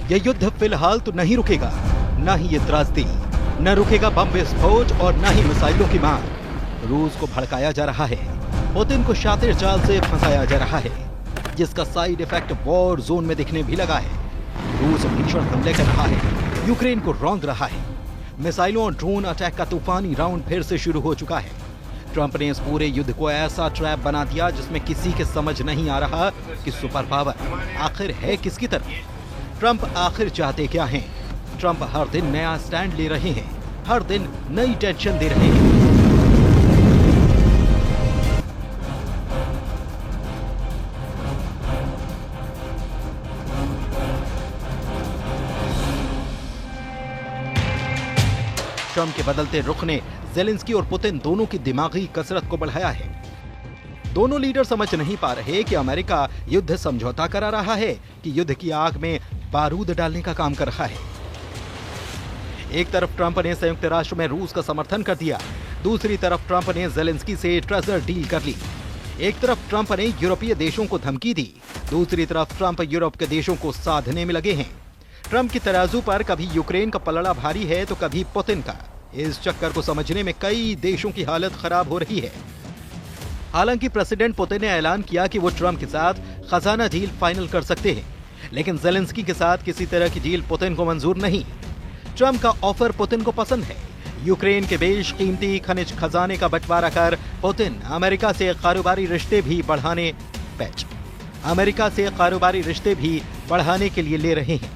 यह युद्ध फिलहाल तो नहीं रुकेगा, न ही ये त्रासदी, न रुकेगा बम विस्फोट और न ही मिसाइलों की मार। रूस को भड़काया जा रहा है, पुतिन को शातिर जाल से फंसाया जा रहा है, जिसका साइड इफेक्ट वॉर जोन में दिखने भी लगा है। रूस भीषण हमले कर रहा है, यूक्रेन को रौंद रहा है। मिसाइलों और ड्रोन अटैक का तूफानी राउंड फिर से शुरू हो चुका है। ट्रंप ने इस पूरे युद्ध को ऐसा ट्रैप बना दिया जिसमें किसी के समझ नहीं आ रहा कि सुपर पावर आखिर है किसकी तरफ। ट्रंप आखिर चाहते क्या हैं? ट्रंप हर दिन नया स्टैंड ले रहे हैं, हर दिन नई टेंशन दे रहे हैं। ट्रंप के बदलते रुख ने ज़ेलेंस्की और पुतिन दोनों की दिमागी कसरत को बढ़ाया है। दोनों लीडर समझ नहीं पा रहे कि अमेरिका युद्ध समझौता करा रहा है कि युद्ध की आग में बारूद डालने का काम कर रहा है। एक तरफ ट्रंप ने संयुक्त राष्ट्र में रूस का समर्थन कर दिया, दूसरी तरफ ट्रंप ने ज़ेलेंस्की से ट्रेजर डील कर ली। एक तरफ ट्रंप ने यूरोपीय देशों को धमकी दी, दूसरी तरफ ट्रंप यूरोप के देशों को साधने में लगे हैं। ट्रंप की तराजू पर कभी यूक्रेन का पलड़ा भारी है तो कभी पुतिन का। इस चक्कर को समझने में कई देशों की हालत खराब हो रही है। हालांकि प्रेसिडेंट पुतिन ने ऐलान किया कि वो ट्रंप के साथ खजाना डील फाइनल कर सकते हैं, लेकिन ज़ेलेंस्की के साथ किसी तरह की डील पुतिन को मंजूर नहीं। ट्रंप का ऑफर पुतिन को पसंद है। यूक्रेन के बेशकीमती खनिज खजाने का बंटवारा कर पुतिन अमेरिका से कारोबारी रिश्ते भी बढ़ाने के लिए ले रहे हैं।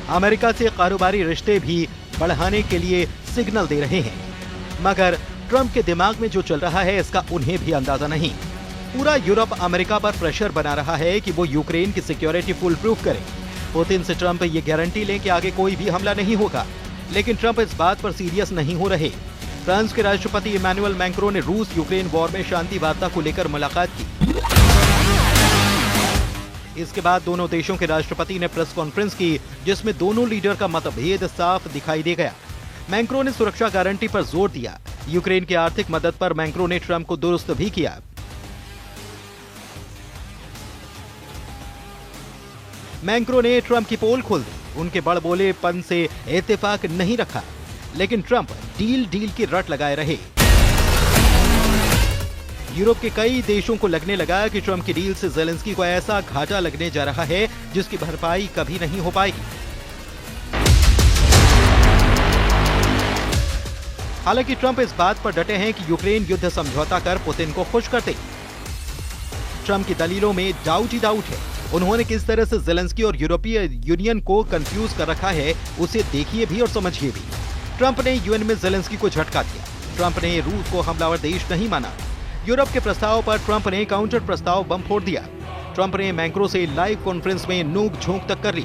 अमेरिका से कारोबारी रिश्ते भी बढ़ाने के लिए सिग्नल दे रहे हैं, मगर ट्रंप के दिमाग में जो चल रहा है इसका उन्हें भी अंदाजा नहीं। पूरा यूरोप अमेरिका पर प्रेशर बना रहा है कि वो यूक्रेन की सिक्योरिटी फुल प्रूफ करे। पुतिन से ट्रंप ये गारंटी लें कि आगे कोई भी हमला नहीं होगा, लेकिन ट्रंप इस बात पर सीरियस नहीं हो रहे। फ्रांस के राष्ट्रपति इमैनुअल मैक्रों ने रूस यूक्रेन वॉर में शांति वार्ता को लेकर मुलाकात की। इसके बाद दोनों देशों के राष्ट्रपति ने प्रेस कॉन्फ्रेंस की, जिसमें दोनों लीडर का मतभेद साफ दिखाई दे गया। मैक्रों ने सुरक्षा गारंटी पर जोर दिया। यूक्रेन की आर्थिक मदद पर मैक्रों ने ट्रंप को दुरुस्त भी किया। मैक्रों ने ट्रंप की पोल खोल दी, उनके बड़बोलेपन से इत्तेफाक नहीं रखा, लेकिन ट्रंप डील की रट लगाए रहे। यूरोप के कई देशों को लगने लगा कि ट्रंप की डील से ज़ेलेंस्की को ऐसा घाटा लगने जा रहा है जिसकी भरपाई कभी नहीं हो पाएगी। हालांकि ट्रंप इस बात पर डटे हैं कि यूक्रेन युद्ध समझौता कर पुतिन को खुश कर दे। ट्रंप की दलीलों में डाउट ही डाउट है। उन्होंने किस तरह से ज़ेलेंस्की और यूरोपीय यूनियन को कंफ्यूज कर रखा है, उसे देखिए भी और समझिए भी। ट्रंप ने यूएन में ज़ेलेंस्की को झटका दिया। ट्रंप ने रूस को हमलावर देश नहीं माना। यूरोप के प्रस्ताव पर ट्रंप ने काउंटर प्रस्ताव बम फोड़ दिया। ट्रंप ने मैक्रों से लाइव कॉन्फ्रेंस में नोक झोंक तक कर ली।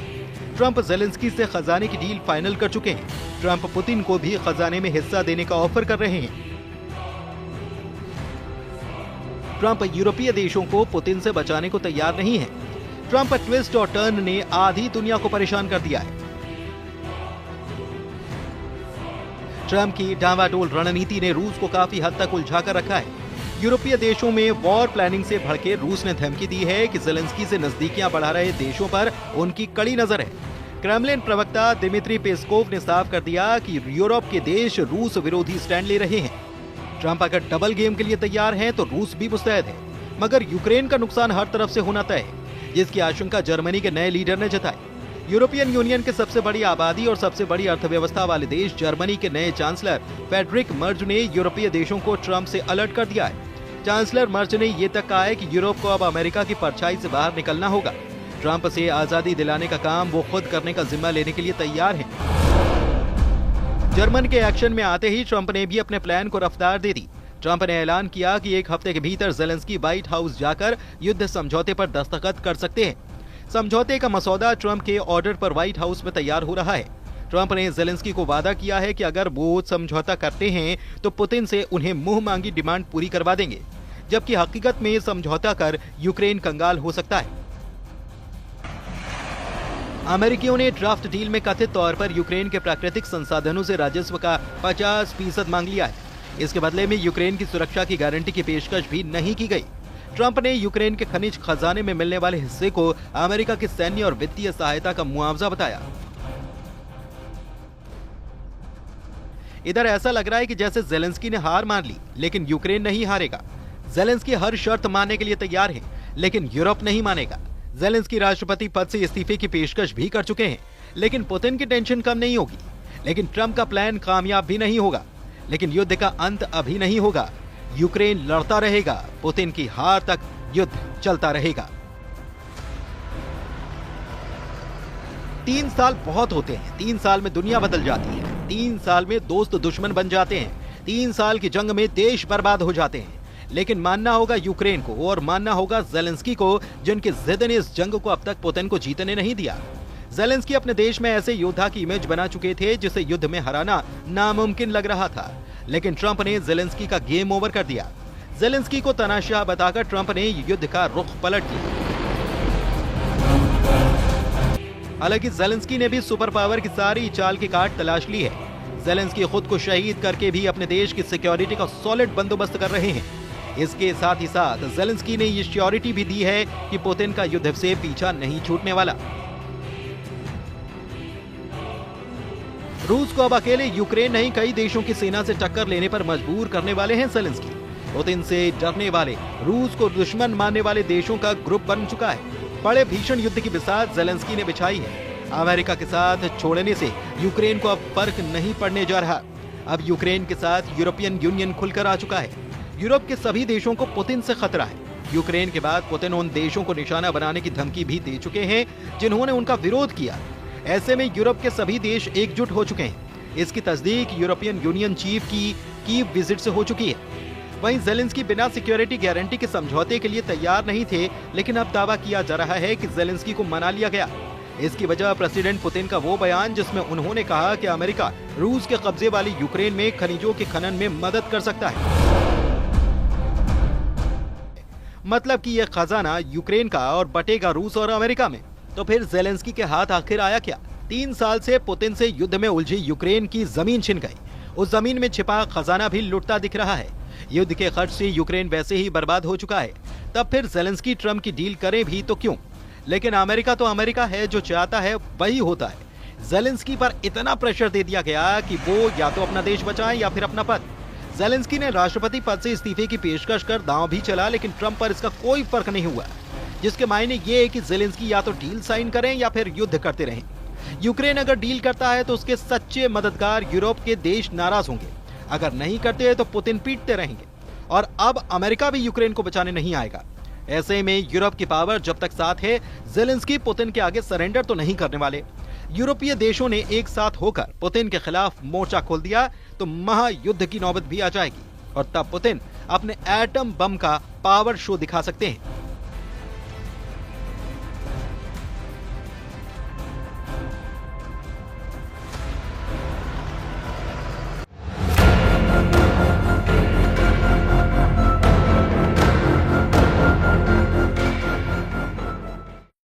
ट्रंप ज़ेलेंस्की से खजाने की डील फाइनल कर चुके हैं। ट्रंप पुतिन को भी खजाने में हिस्सा देने का ऑफर कर रहे हैं। ट्रंप यूरोपीय देशों को पुतिन से बचाने को तैयार नहीं है। ट्रंप ट्विस्ट और टर्न ने आधी दुनिया को परेशान कर दिया है। ट्रंप की डावाडोल रणनीति ने रूस को काफी हद तक उलझा कर रखा है। यूरोपीय देशों में वॉर प्लानिंग से भड़के रूस ने धमकी दी है कि ज़ेलेंस्की से नजदीकियां बढ़ा रहे देशों पर उनकी कड़ी नजर है। क्रेमलिन प्रवक्ता दिमित्री पेस्कोव ने साफ कर दिया कि यूरोप के देश रूस विरोधी स्टैंड ले रहे हैं। ट्रंप अगर डबल गेम के लिए तैयार हैं तो रूस भी मुस्तैद है, मगर यूक्रेन का नुकसान हर तरफ से होना तय है, जिसकी आशंका जर्मनी के नए लीडर ने जताई। यूरोपियन यूनियन के सबसे बड़ी आबादी और सबसे बड़ी अर्थव्यवस्था वाले देश जर्मनी के नए चांसलर फ्रेडरिक मर्ज ने यूरोपीय देशों को ट्रंप से अलर्ट कर दिया है। चांसलर मर्ज ने ये तक कहा है कि यूरोप को अब अमेरिका की परछाई से बाहर निकलना होगा। ट्रंप से आजादी दिलाने का काम वो खुद करने का जिम्मा लेने के लिए तैयार हैं। जर्मन के एक्शन में आते ही ट्रंप ने भी अपने प्लान को रफ्तार दे दी। ट्रंप ने ऐलान किया कि एक हफ्ते के भीतर ज़ेलेंस्की व्हाइट हाउस जाकर युद्ध समझौते पर दस्तखत कर सकते हैं। समझौते का मसौदा ट्रंप के ऑर्डर पर व्हाइट हाउस में तैयार हो रहा है। ट्रंप ने ज़ेलेंस्की को वादा किया है कि अगर वो समझौता करते हैं तो पुतिन से उन्हें मुंह मांगी डिमांड पूरी करवा देंगे, जबकि हकीकत में समझौता कर यूक्रेन कंगाल हो सकता है। अमेरिकियों ने ड्राफ्ट डील में कथित तौर पर यूक्रेन के प्राकृतिक संसाधनों से राजस्व का 50% मांग लिया है। इसके बदले में यूक्रेन की सुरक्षा की गारंटी की पेशकश भी नहीं की गई। ट्रंप ने यूक्रेन के खनिज खजाने में मिलने वाले हिस्से को अमेरिका की सैन्य और वित्तीय सहायता का मुआवजा बताया। इधर ऐसा लग रहा है कि जैसे जेलेंस्की ने हार मान ली, लेकिन यूक्रेन नहीं हारेगा। जेलेंस्की हर शर्त मानने के लिए तैयार है, लेकिन यूरोप नहीं मानेगा। जेलेंस्की राष्ट्रपति पद से इस्तीफे की पेशकश भी कर चुके हैं, लेकिन पुतिन की टेंशन कम नहीं होगी। लेकिन ट्रंप का प्लान कामयाब भी नहीं होगा। लेकिन युद्ध का अंत अभी नहीं होगा। यूक्रेन लड़ता रहेगा, पुतिन की हार तक युद्ध चलता रहेगा। 3 साल बहुत होते हैं। 3 साल में दुनिया बदल जाती है। 3 साल में दोस्त दुश्मन बन जाते हैं। 3 साल की जंग में देश बर्बाद हो जाते हैं। लेकिन मानना होगा यूक्रेन को और मानना होगा जेलेंस्की को, जिनकी जिद ने इस जंग को अब तक पुतिन को जीतने नहीं दिया। जेलेंस्की अपने देश में ऐसे योद्धा की इमेज बना चुके थे जिसे युद्ध में हराना नामुमकिन लग रहा था। लेकिन ट्रंप ने जेलेंस्की का गेम ओवर कर दिया। जेलेंस्की को तानाशाह बताकर ट्रंप ने युद्ध का रुख पलट दिया। हालांकि जेलेंस्की ने भी सुपर पावर की सारी चाल की काट तलाश ली है। जेलेंस्की खुद को शहीद करके भी अपने देश की सिक्योरिटी का सॉलिड बंदोबस्त कर रहे हैं। इसके साथ ही साथ जेलेंस्की ने ये श्योरिटी भी दी है कि पुतिन का युद्ध से पीछा नहीं छूटने वाला। रूस को अब अकेले यूक्रेन नहीं, कई देशों की सेना से टक्कर लेने पर मजबूर करने वाले हैं जेलेंस्की। पुतिन से डरने वाले, रूस को दुश्मन मानने वाले देशों का ग्रुप बन चुका है। बड़े भीषण युद्ध की बिसात जेलेंस्की ने बिछाई है। अमेरिका के साथ छोड़ने से यूक्रेन को अब फर्क नहीं पड़ने जा रहा। अब यूक्रेन के साथ यूरोपियन यूनियन खुलकर आ चुका है। यूरोप के सभी देशों को पुतिन से खतरा है। यूक्रेन के बाद पुतिन उन देशों को निशाना बनाने की धमकी भी दे चुके हैं जिन्होंने उनका विरोध किया। ऐसे में यूरोप के सभी देश एकजुट हो चुके हैं। इसकी तस्दीक यूरोपियन यूनियन चीफ की कीव विजिट से हो चुकी है। वहीं जेलेंस्की बिना सिक्योरिटी गारंटी के समझौते के लिए तैयार नहीं थे, लेकिन अब दावा किया जा रहा है कि जेलेंस्की को मना लिया गया। इसकी वजह प्रेसिडेंट पुतिन का वो बयान जिसमें उन्होंने कहा कि अमेरिका रूस के कब्जे वाली यूक्रेन में खनिजों के खनन में मदद कर सकता है। मतलब कि यह खजाना यूक्रेन का और बटेगा रूस और अमेरिका में। तो फिर जेलेंस्की के हाथ आखिर आया क्या? 3 साल से पुतिन से युद्ध में उलझी यूक्रेन की जमीन छिन गई। उस जमीन में छिपा खजाना भी लुटता दिख रहा है। युद्ध के खर्च से यूक्रेन वैसे ही बर्बाद हो चुका है। तब फिर जेलेंस्की ट्रंप की डील करे भी तो क्यों? लेकिन अमेरिका तो अमेरिका है, जो चाहता है वही होता है। जेलेंस्की पर इतना प्रेशर दे दिया गया कि वो या तो अपना देश बचाएं या फिर अपना पद। जेलेंस्की ने राष्ट्रपति पद से इस्तीफे की पेशकश कर दांव भी चला, लेकिन ट्रंप पर इसका कोई फर्क नहीं हुआ, जिसके मायने ये है कि जेलेंस्की या तो डील साइन करें या फिर युद्ध करते रहें। यूक्रेन अगर डील करता है तो उसके सच्चे मददगार यूरोप के देश नाराज होंगे। अगर नहीं करते हैं तो पुतिन पीटते रहेंगे। और अब अमेरिका भी यूक्रेन को बचाने नहीं आएगा। ऐसे में यूरोप की पावर जब तक साथ है, जेलेंस्की पुतिन के आगे सरेंडर तो नहीं करने वाले। यूरोपीय देशों ने एक साथ होकर पुतिन के खिलाफ मोर्चा खोल दिया तो महायुद्ध की नौबत भी आ जाएगी और तब पुतिन अपने एटम बम का पावर शो दिखा सकते हैं।